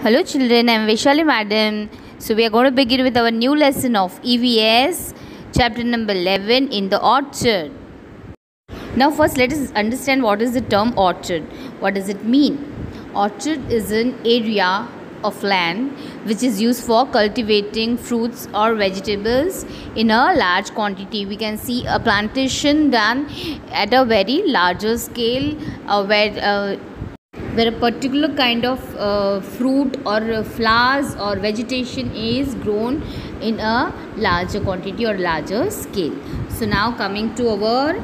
Hello children, I am Vaishali madam. So we are going to begin with our new lesson of EVS chapter number 11 in the orchard. Now first let us understand what is the term orchard. What does it mean? Orchard is an area of land which is used for cultivating fruits or vegetables in a large quantity. We can see a plantation done at a very larger scale where a particular kind of fruit or flowers or vegetation is grown in a larger quantity or larger scale. So now coming to our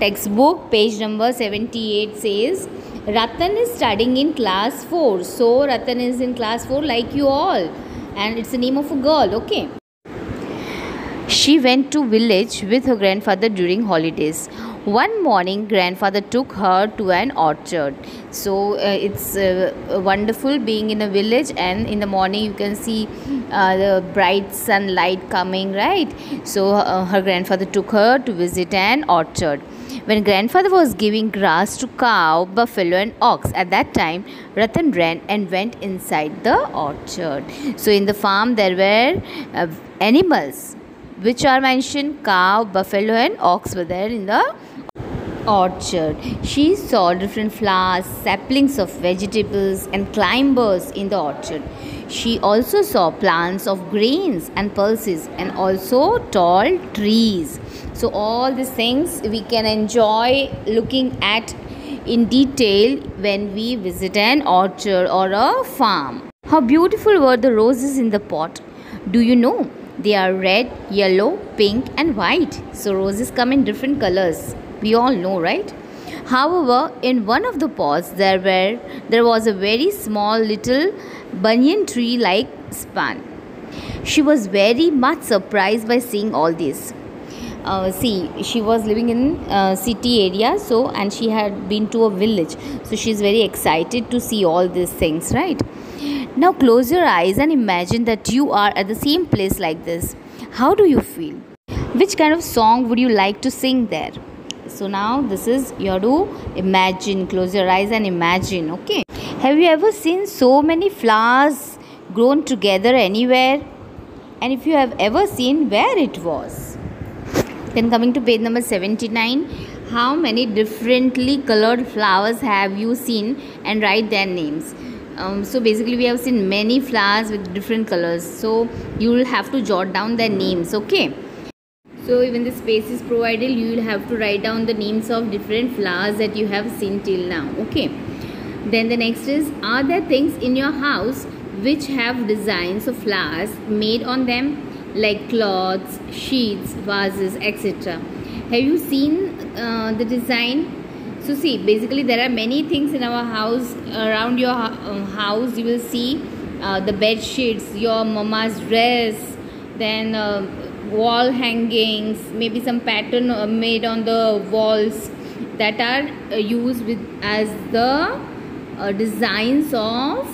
textbook, page number 78 says Ratan is studying in class 4. So Ratan is in class 4 like you all, and it's the name of a girl. Okay. She went to village with her grandfather during holidays. One morning, grandfather took her to an orchard. So it's wonderful being in a village, and in the morning you can see the bright sunlight coming, right? So her grandfather took her to visit an orchard. When grandfather was giving grass to cow, buffalo and ox, at that time Ratan ran and went inside the orchard. So in the farm there were animals which are mentioned: cow, buffalo and ox were there in the orchard. She saw different flowers, saplings of vegetables and climbers in the orchard. She also saw plants of grains and pulses and also tall trees. So all these things we can enjoy looking at in detail when we visit an orchard or a farm. How beautiful were the roses in the pot. Do you know? They are red, yellow, pink and white. So roses come in different colors. We all know, right? However, in one of the pots there was a very small little banyan tree like span. She was very much surprised by seeing all this. She was living in city area, and she had been to a village. So she is very excited to see all these things, right? Now close your eyes and imagine that you are at the same place like this. How do you feel? Which kind of song would you like to sing there? So now this is, you have to imagine. Close your eyes and imagine. Okay. Have you ever seen so many flowers grown together anywhere? And if you have ever seen, where it was? Then coming to page number 79, how many differently colored flowers have you seen, and write their names. So basically we have seen many flowers with different colors. So you will have to jot down their names. Okay. So even the space is provided, you will have to write down the names of different flowers that you have seen till now. Okay. Then the next is, are there things in your house which have designs of flowers made on them, like cloths, sheets, vases, etc.? Have you seen the design? So see, basically there are many things in our house. Around your house you will see the bed sheets, your mama's dress, then wall hangings, maybe some pattern made on the walls that are used with as the designs of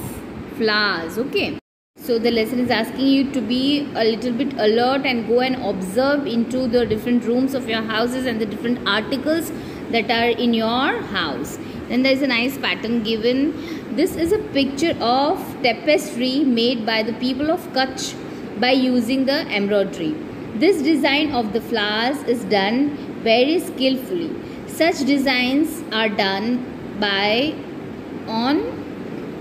flowers. Okay. So the lesson is asking you to be a little bit alert and go and observe into the different rooms of your houses and the different articles that are in your house. Then there is a nice pattern given. This is a picture of tapestry made by the people of Kutch by using the embroidery. This design of the flowers is done very skillfully. Such designs are done on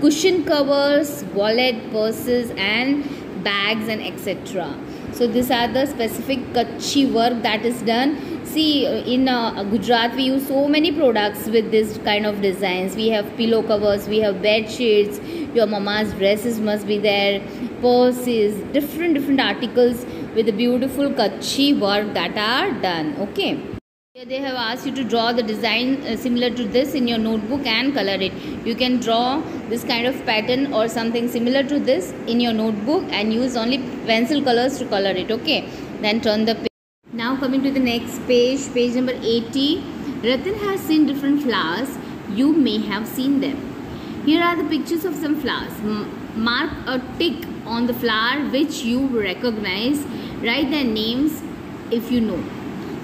cushion covers, wallet, purses and bags and etc. So these are the specific Kutchi work that is done. See, in Gujarat we use so many products with this kind of designs. We have pillow covers, we have bed sheets, your mama's dresses must be there, purses, different articles with the beautiful Kutchi work that are done. Okay. Here they have asked you to draw the design similar to this in your notebook and color it. You can draw this kind of pattern or something similar to this in your notebook and use only pencil colors to color it. Okay. Then turn the page. Now coming to the next page, page number 80. Ratan has seen different flowers. You may have seen them. Here are the pictures of some flowers. Mark a tick on the flower which you recognize. Write their names if you know.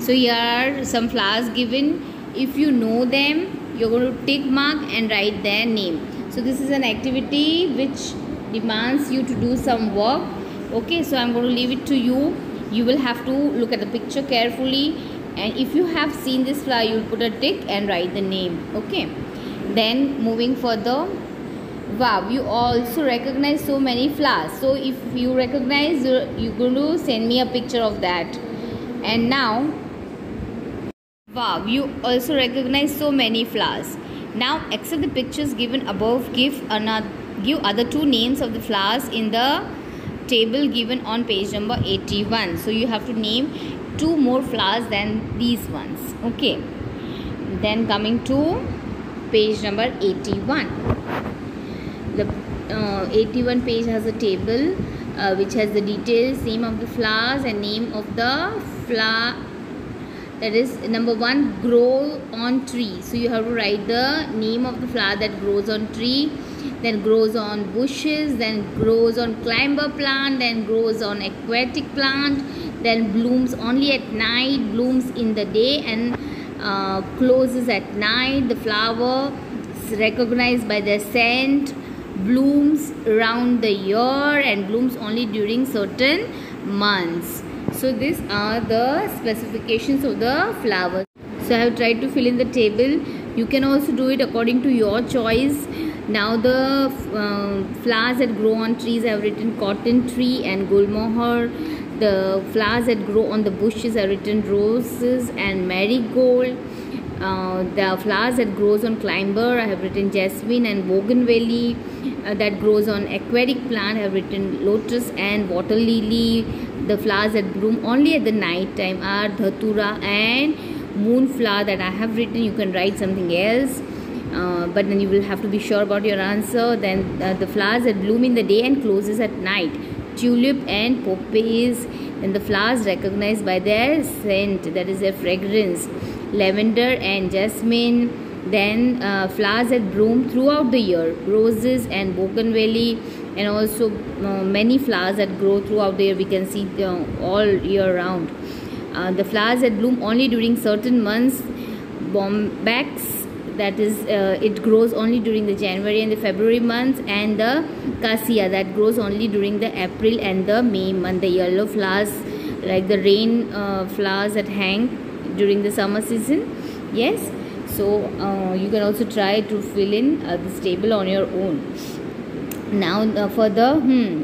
So here are some flowers given. If you know them, you're going to tick mark and write their name. So this is an activity which demands you to do some work. Okay, so I'm going to leave it to you. You will have to look at the picture carefully, and if you have seen this flower, you will put a tick and write the name. Okay, then moving further. Wow, you also recognize so many flowers. So if you recognize, you're going to send me a picture of that. And now, wow, you also recognize so many flowers. Now accept the pictures given above. Give other two names of the flowers in the table given on page number 81. So you have to name two more flowers than these ones. Okay, then coming to page number 81. The 81 page has a table which has the details, name of the flowers and name of the flower. That is, number 1, grow on tree. So you have to write the name of the flower that grows on tree, then grows on bushes, then grows on climber plant, then grows on aquatic plant, then blooms only at night, blooms in the day, and closes at night. The flower is recognized by their scent, blooms around the year, and blooms only during certain months. So these are the specifications of the flowers. So I have tried to fill in the table. You can also do it according to your choice. Now the flowers that grow on trees, I have written cotton tree and gulmohar. The flowers that grow on the bushes, I have written roses and marigold. The flowers that grows on climber, I have written jasmine and bougainvillea. That grows on aquatic plant, I have written lotus and water lily. The flowers that bloom only at the night time are dhatura and moonflower. That I have written. You can write something else, but then you will have to be sure about your answer. Then the flowers that bloom in the day and closes at night, tulip and poppies. Then the flowers recognized by their scent, that is their fragrance, lavender and jasmine. Then flowers that bloom throughout the year, roses and bougainvillea, and also many flowers that grow throughout the year. We can see all year round. The flowers that bloom only during certain months, bombax, that is it grows only during the January and the February months, and the cassia, that grows only during the April and the May month. The yellow flowers, like the rain flowers that hang during the summer season. Yes, so you can also try to fill in this table on your own. Now further,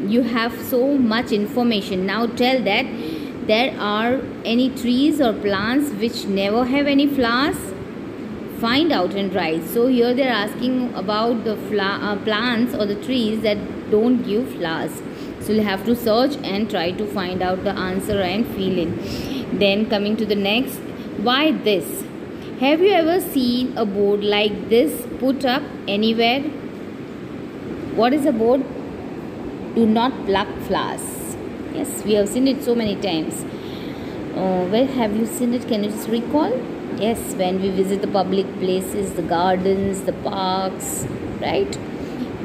you have so much information. Now tell that there are any trees or plants which never have any flowers. Find out and write. So here they are asking about the plants or the trees that don't give flowers. So you have to search and try to find out the answer and fill in. Then coming to the next, why this? Have you ever seen a board like this put up anywhere? What is a board? Do not pluck flowers. Yes, we have seen it so many times. Where have you seen it? Can you just recall? Yes, when we visit the public places, the gardens, the parks, right?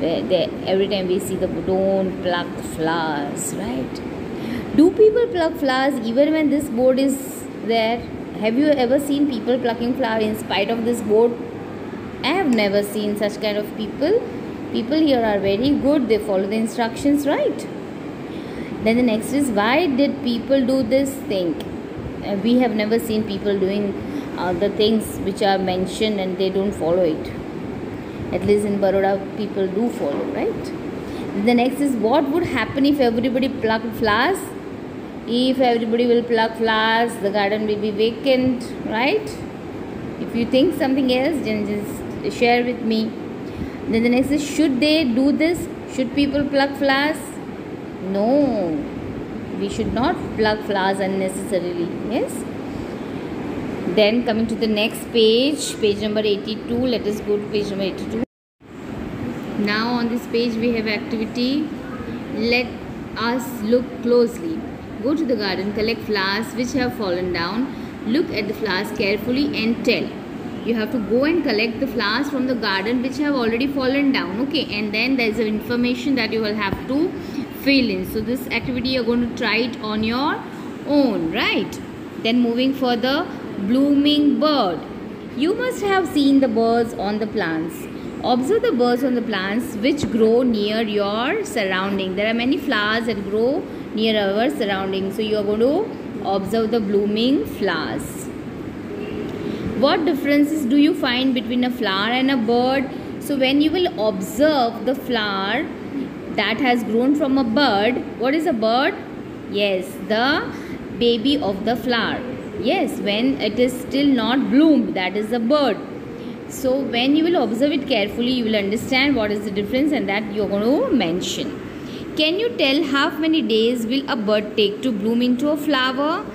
Every time we see the don't pluck flowers, right? Do people pluck flowers even when this board is there? Have you ever seen people plucking flowers in spite of this board? I have never seen such kind of people. People here are very good. They follow the instructions, right? Then the next is, why did people do this thing? We have never seen people doing the things which are mentioned and they don't follow it. At least in Baroda, people do follow, right? The next is, what would happen if everybody plucked flowers? If everybody will pluck flowers, the garden will be vacant, right? If you think something else, then just share with me. Then the next is, should they do this? Should people pluck flowers? No, we should not pluck flowers unnecessarily. Yes. Then coming to the next page, page number 82. Let us go to page number 82. Now on this page we have activity. Let us look closely. Go to the garden, collect flowers which have fallen down. Look at the flowers carefully and tell. You have to go and collect the flowers from the garden which have already fallen down. Okay, and then there is information that you will have to fill in. So this activity you are going to try it on your own, right? Then moving further, blooming bird. You must have seen the birds on the plants. Observe the birds on the plants which grow near your surrounding. There are many flowers that grow near our surrounding. So you are going to observe the blooming flowers. What differences do you find between a flower and a bird? So when you will observe the flower that has grown from a bird, what is a bird? Yes, the baby of the flower. Yes, when it is still not bloomed, that is the bird. So when you will observe it carefully, you will understand what is the difference, and that you are going to mention. Can you tell how many days will a bird take to bloom into a flower?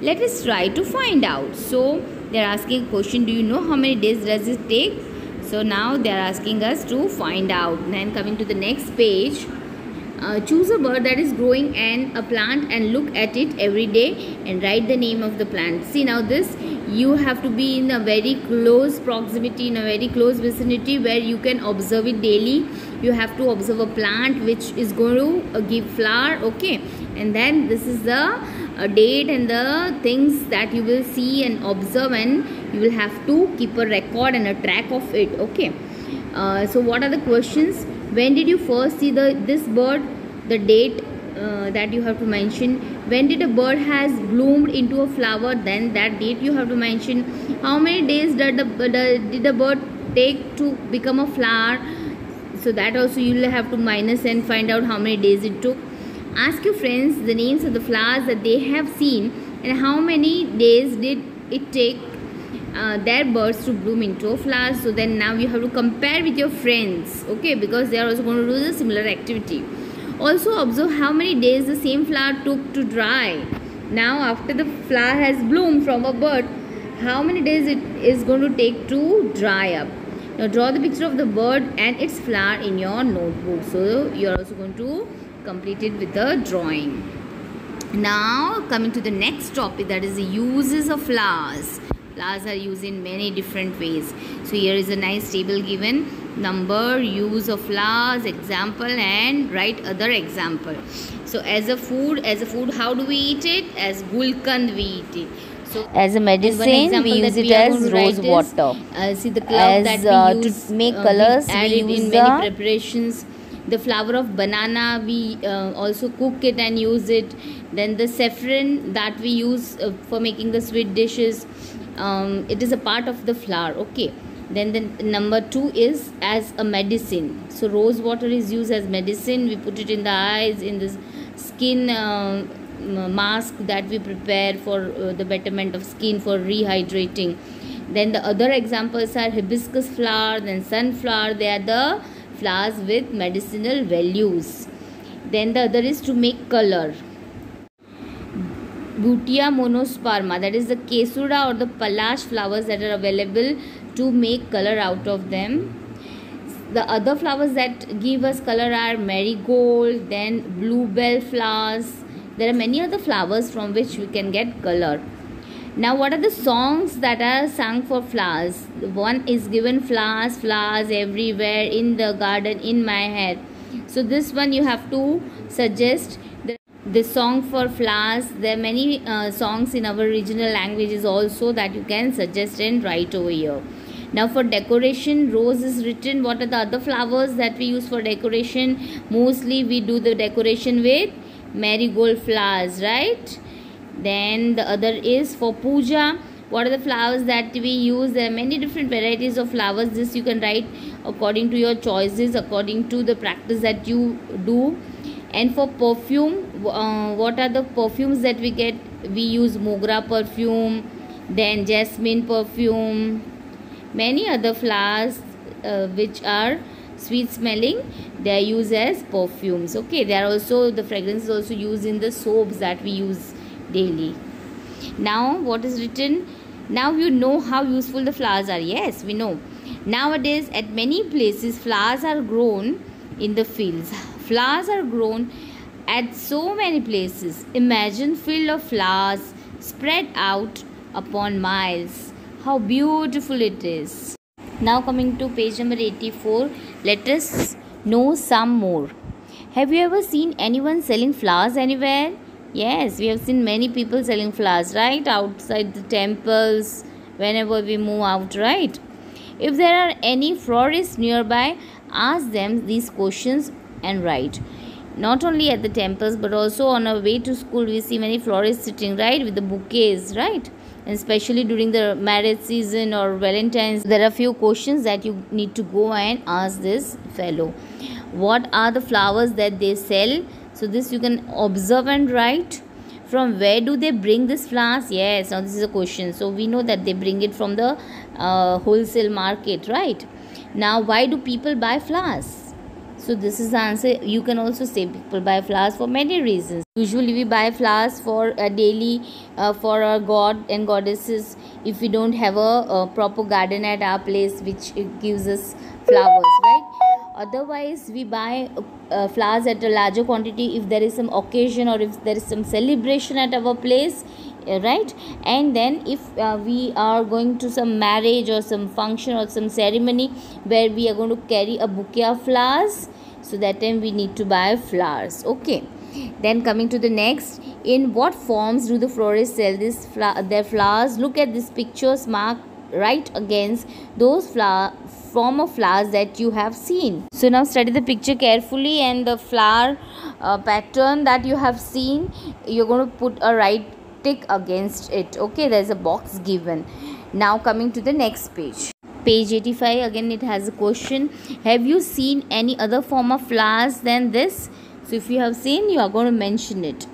Let us try to find out. So they are asking a question, do you know how many days does it take? So now they are asking us to find out. Then coming to the next page, choose a bird that is growing and a plant and look at it every day and write the name of the plant. See, now this you have to be in a very close proximity, in a very close vicinity where you can observe it daily. You have to observe a plant which is going to give flower, okay, and then this is the date and the things that you will see and observe, and you will have to keep a record and a track of it, okay. So what are the questions? When did you first see this bird? The date that you have to mention. When did a bird has bloomed into a flower? Then that date you have to mention. How many days did the bird take to become a flower? So that also you will have to minus and find out how many days it took. Ask your friends the names of the flowers that they have seen and how many days did it take their birds to bloom into a flower. So then now you have to compare with your friends, okay, because they are also going to do the similar activity. Also observe how many days the same flower took to dry. Now after the flower has bloomed from a bird, how many days it is going to take to dry up. Now draw the picture of the bird and its flower in your notebook. So you are also going to complete it with a drawing. Now coming to the next topic, that is the uses of flowers. Flowers are used in many different ways. So here is a nice table given. Number, use of flowers, example, and write other example. So as a food, how do we eat it? As gulkand we eat it. So as a medicine, we use it as rose water. See the clove that we use to make colors. We add it in many preparations. The flower of banana, we also cook it and use it. Then the saffron that we use for making the sweet dishes, it is a part of the flower, okay. Then the number 2 is as a medicine. So rose water is used as medicine. We put it in the eyes, in the skin mask that we prepare for the betterment of skin, for rehydrating. Then the other examples are hibiscus flower, then sunflower. They are the flowers with medicinal values. Then the other is to make color. Butia monosperma, that is the kesura or the palash flowers that are available to make color out of them. The other flowers that give us color are marigold, then bluebell flowers. There are many other flowers from which we can get color. Now what are the songs that are sung for flowers? One is given, flowers, flowers everywhere, in the garden, in my head. So this one you have to suggest the song for flowers. There are many songs in our regional languages also that you can suggest and write over here. Now for decoration, rose is written. What are the other flowers that we use for decoration? Mostly we do the decoration with marigold flowers, right? Then the other is for puja. What are the flowers that we use? There are many different varieties of flowers. This you can write according to your choices, according to the practice that you do. And for perfume, what are the perfumes that we get? We use mogra perfume, then jasmine perfume, many other flowers which are sweet smelling, they are used as perfumes, okay. They are also, the fragrance is also used in the soaps that we use daily. Now what is written? Now you know how useful the flowers are. Yes, we know. Nowadays at many places flowers are grown in the fields. Flowers are grown at so many places. Imagine field of flowers spread out upon miles. How beautiful it is. Now coming to page number 84, let us know some more. Have you ever seen anyone selling flowers anywhere? Yes, we have seen many people selling flowers, right? Outside the temples, whenever we move out, right? If there are any florists nearby, ask them these questions and write. Not only at the temples but also on our way to school, we see many florists sitting, right, with the bouquets, right? And especially during the marriage season or Valentine's, there are few questions that you need to go and ask this fellow. What are the flowers that they sell? So this you can observe and write. From where do they bring this flowers? Yes, now this is a question. So we know that they bring it from the wholesale market, right? Now, why do people buy flowers? So this is the answer. You can also say people buy flowers for many reasons. Usually we buy flowers for a daily, for our god and goddesses. If we don't have a proper garden at our place which gives us flowers, right? Otherwise we buy flowers at a larger quantity if there is some occasion or if there is some celebration at our place, right? And then if we are going to some marriage or some function or some ceremony where we are going to carry a bouquet of flowers, so that time we need to buy flowers. Okay, then coming to the next, in what forms do the florists sell their flowers? Look at these pictures, mark right against those form of flowers that you have seen. So now study the picture carefully, and the flower pattern that you have seen, you're going to put a right tick against it. Okay, there's a box given. Now coming to the next page, page 85, again it has a question. Have you seen any other form of flowers than this? So if you have seen, you are going to mention it.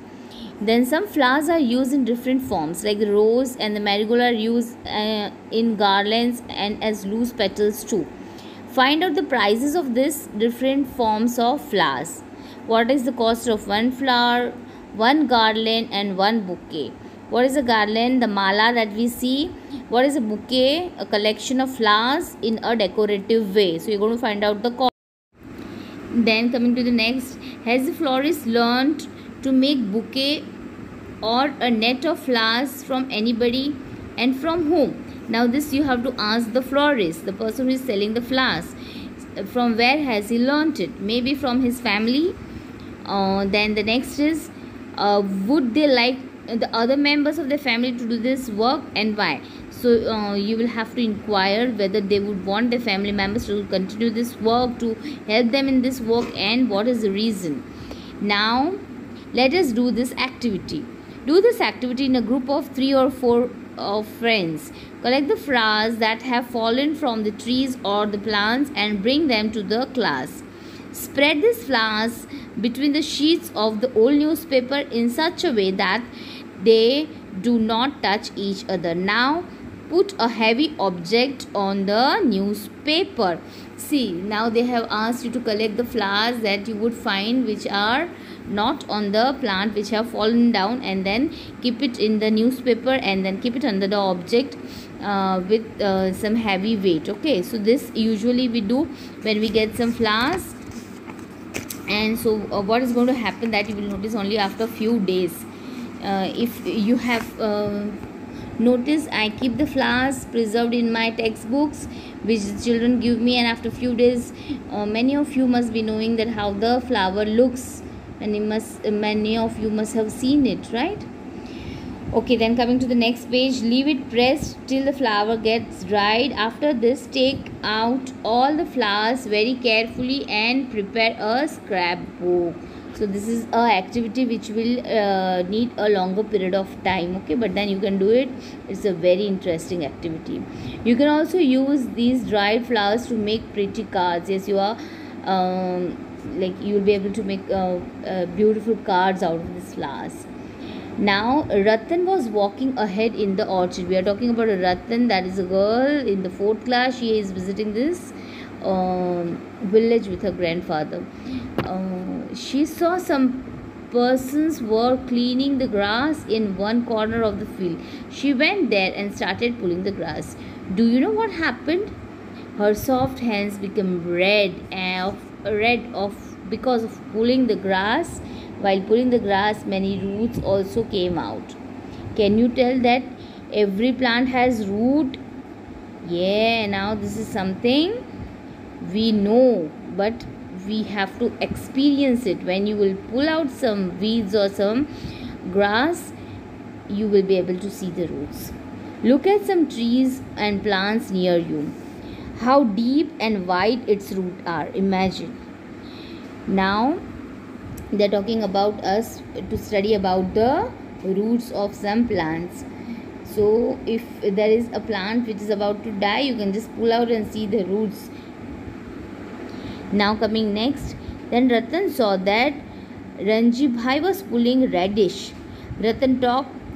Then some flowers are used in different forms, like the rose and the marigold are used in garlands and as loose petals too. Find out the prices of these different forms of flowers. What is the cost of one flower, one garland and one bouquet? What is a garland? The mala that we see. What is a bouquet? A collection of flowers in a decorative way. So you're going to find out the cost. Then coming to the next, has the florist learned to make bouquet or a net of flowers from anybody, and from whom? Now this you have to ask the florist, the person who is selling the flowers. From where has he learnt it? Maybe from his family. Then the next is, would they like the other members of the family to do this work, and why? So you will have to inquire whether they would want their family members to continue this work, to help them in this work, and what is the reason. Now let us do this activity. Do this activity in a group of 3 or 4 of friends. Collect the flowers that have fallen from the trees or the plants and bring them to the class. Spread these flowers between the sheets of the old newspaper in such a way that they do not touch each other. Now put a heavy object on the newspaper. See, now they have asked you to collect the flowers that you would find which are not on the plant, which have fallen down, and then keep it in the newspaper and then keep it under the object with some heavy weight. Okay, so this usually we do when we get some flowers. And so what is going to happen, that you will notice only after few days. If you have noticed, I keep the flowers preserved in my textbooks which the children give me, and after few days many of you must be knowing that how the flower looks, and many of you must have seen it, right? Okay, then coming to the next page, leave it pressed till the flower gets dried. After this, take out all the flowers very carefully and prepare a scrapbook. So this is a activity which will need a longer period of time, okay, but then you can do it. It's a very interesting activity. You can also use these dried flowers to make pretty cards. Yes, you are like you will be able to make beautiful cards out of these flowers. Now Ratan was walking ahead in the orchard. We are talking about a Ratan, that is a girl in the 4th class. She is visiting this village with her grandfather. She saw some persons were cleaning the grass in one corner of the field. She went there and started pulling the grass. Do you know what happened? Her soft hands became red because of pulling the grass. While pulling the grass, many roots also came out. Can you tell that every plant has root? Yeah, now this is something we know, but we have to experience it. When you will pull out some weeds or some grass, you will be able to see the roots. Look at some trees and plants near you. how deep and wide its roots are. Imagine. Now they're talking about us to study about the roots of some plants. So if there is a plant which is about to die, you can just pull out and see the roots. Now coming next, then Ratan saw that Ranji Bhai was pulling radish. Ratan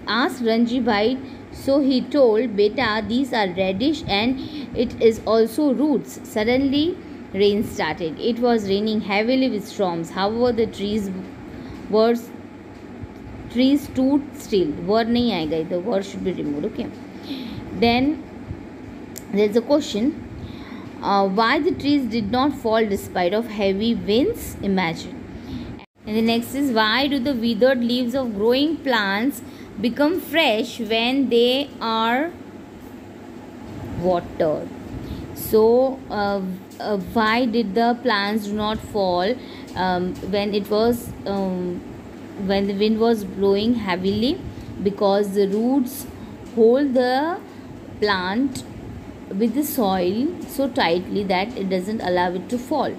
asked Ranji Bhai, so he told, Beta, these are radish and it is also roots. Suddenly rain started. It was raining heavily with storms. However, the trees stood still. Word nahi aayega, the word should be removed. Okay. Then there is a question. Why the trees did not fall despite of heavy winds? Imagine. And the next is, why do the withered leaves of growing plants become fresh when they are watered? So why did the plants do not fall when the wind was blowing heavily? Because the roots hold the plant with the soil so tightly that it doesn't allow it to fall.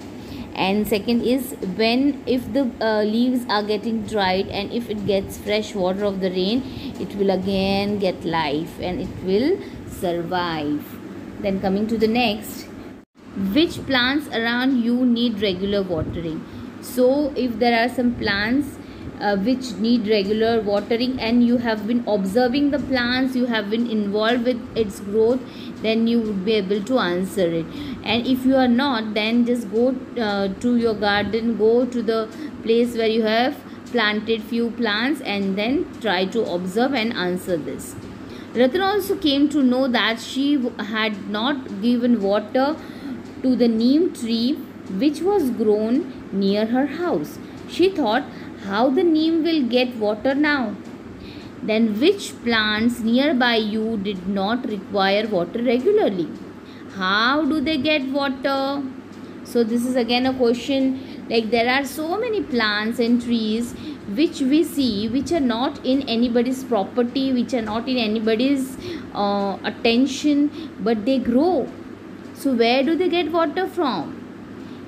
And second is, if the leaves are getting dried and if it gets fresh water of the rain, it will again get life and it will survive. Then coming to the next, which plants around you need regular watering? So if there are some plants which need regular watering and you have been observing the plants, you have been involved with its growth, then you would be able to answer it. And if you are not, then just go to your garden, go to the place where you have planted few plants and then try to observe and answer this. Ratan also came to know that she had not given water to the neem tree which was grown near her house. She thought, how the neem will get water now? Then which plants nearby you did not require water regularly? How do they get water? So this is again a question. Like, there are so many plants and trees which we see which are not in anybody's property, which are not in anybody's attention, but they grow. So where do they get water from?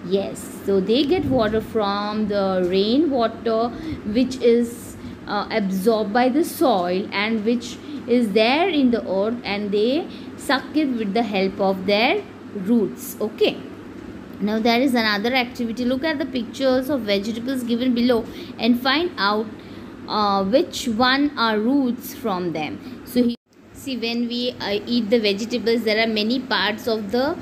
Yes, so they get water from the rain water which is absorbed by the soil and which is there in the earth, and they suck it with the help of their roots. Okay. Now there is another activity. Look at the pictures of vegetables given below and find out which one are roots from them. So see, when we eat the vegetables, there are many parts of the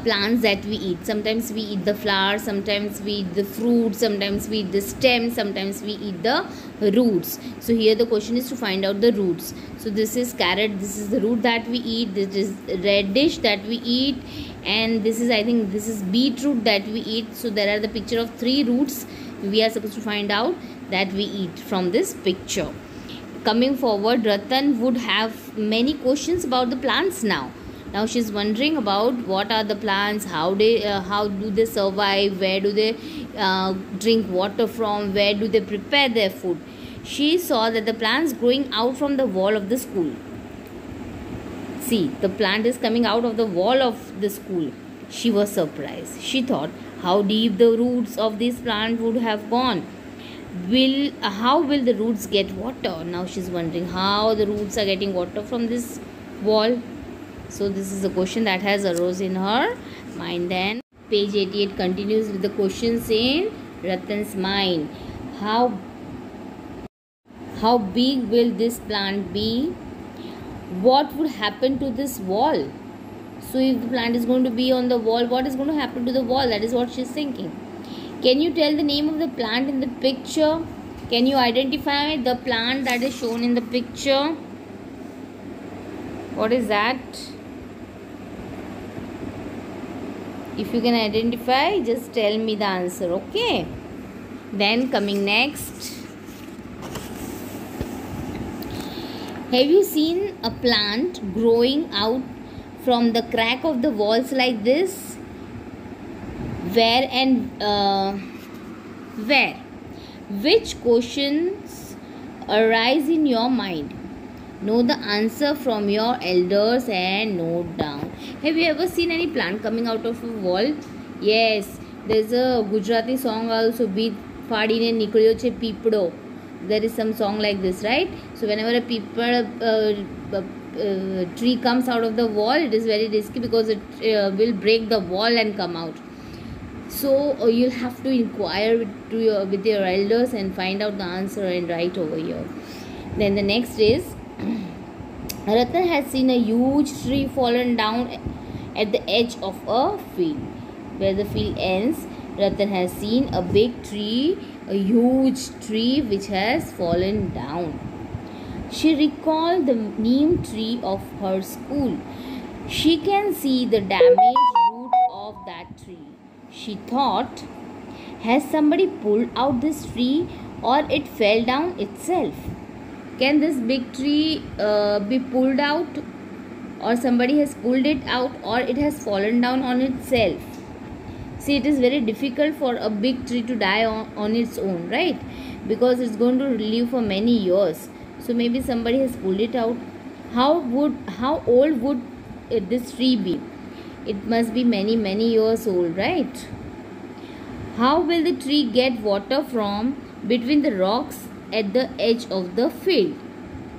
plants that we eat. Sometimes we eat the flower, sometimes we eat the fruit, sometimes we eat the stem, sometimes we eat the roots. So here the question is to find out the roots. So this is carrot, this is the root that we eat, this is radish that we eat, and this is, I think this is beetroot that we eat. So there are the picture of 3 roots we are supposed to find out that we eat from this picture. Coming forward, Ratan would have many questions about the plants now. Now she's wondering about what are the plants, how do they survive, where do they drink water from, where do they prepare their food. She saw that the plants growing out from the wall of the school. See, the plant is coming out of the wall of the school. She was surprised. She thought, how deep the roots of this plant would have gone. How will the roots get water? Now she's wondering how the roots are getting water from this wall. So this is a question that has arose in her mind. Then page 88 continues with the questions in Ratan's mind. How big will this plant be? What would happen to this wall? So if the plant is going to be on the wall, what is going to happen to the wall? That is what she is thinking. Can you tell the name of the plant in the picture? Can you identify the plant that is shown in the picture? What is that? If you can identify, just tell me the answer. Okay. Then coming next. Have you seen a plant growing out from the crack of the walls like this? Where and where? Which questions arise in your mind? Know the answer from your elders and note down. Have you ever seen any plant coming out of a wall? Yes, there's a Gujarati song also, Bit Fadine Nikolyo Che Pipdo. There is some song like this, right? So whenever a tree comes out of the wall, it is very risky because it will break the wall and come out. So you'll have to inquire with your elders and find out the answer and write over here. Then the next is, Ratan has seen a huge tree fallen down at the edge of a field. Where the field ends, Ratan has seen a big tree, a huge tree which has fallen down. She recalled the neem tree of her school. She can see the damaged root of that tree. She thought, has somebody pulled out this tree or it fell down itself? Can this big tree be pulled out, or somebody has pulled it out, or it has fallen down on itself? See, it is very difficult for a big tree to die on its own, right? Because it's going to live for many years. So maybe somebody has pulled it out. How old would this tree be? It must be many years old, right? How will the tree get water from between the rocks at the edge of the field?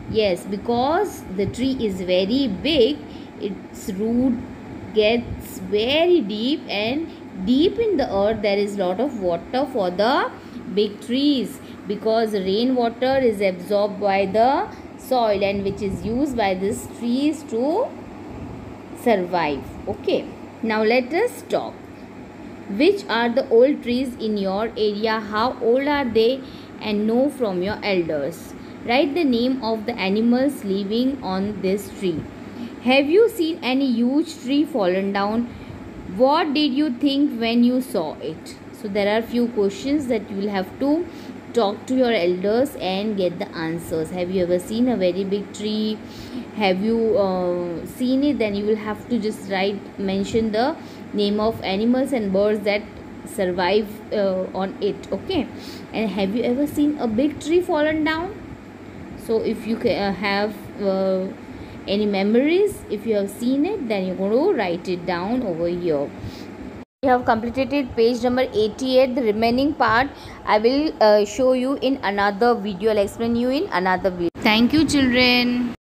Yes, because the tree is very big, its root gets very deep, and deep in the earth there is lot of water for the big trees, because rainwater is absorbed by the soil and which is used by these trees to survive. Okay, now let us talk. Which are the old trees in your area? How old are they? And know from your elders. Write the name of the animals living on this tree. Have you seen any huge tree fallen down? What did you think when you saw it? So there are few questions that you will have to talk to your elders and get the answers. Have you ever seen a very big tree? Have you seen it? Then you will have to just mention the name of animals and birds that survive on it. Okay, and have you ever seen a big tree fallen down? So if you have any memories, if you have seen it, then you're going to write it down over here. We have completed page number 88. The remaining part I will show you in another video. I'll explain you in another video. Thank you, children.